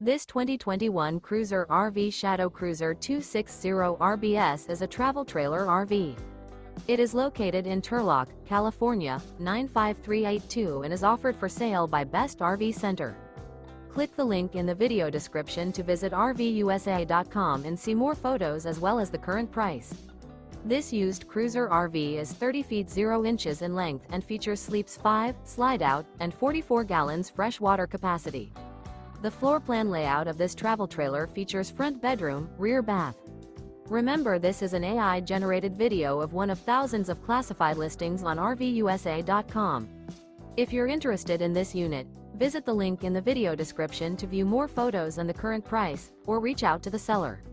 This 2021 Cruiser RV Shadow Cruiser 260 RBS is a travel trailer RV. It is located in Turlock, California, 95382 and is offered for sale by Best RV Center. Click the link in the video description to visit RVUSA.com and see more photos as well as the current price. This used cruiser RV is 30 feet 0 inches in length and features sleeps 5, slide-out, and 44 gallons fresh water capacity. The floor plan layout of this travel trailer features front bedroom, rear bath. Remember, this is an AI-generated video of one of thousands of classified listings on RVUSA.com. If you're interested in this unit, visit the link in the video description to view more photos and the current price, or reach out to the seller.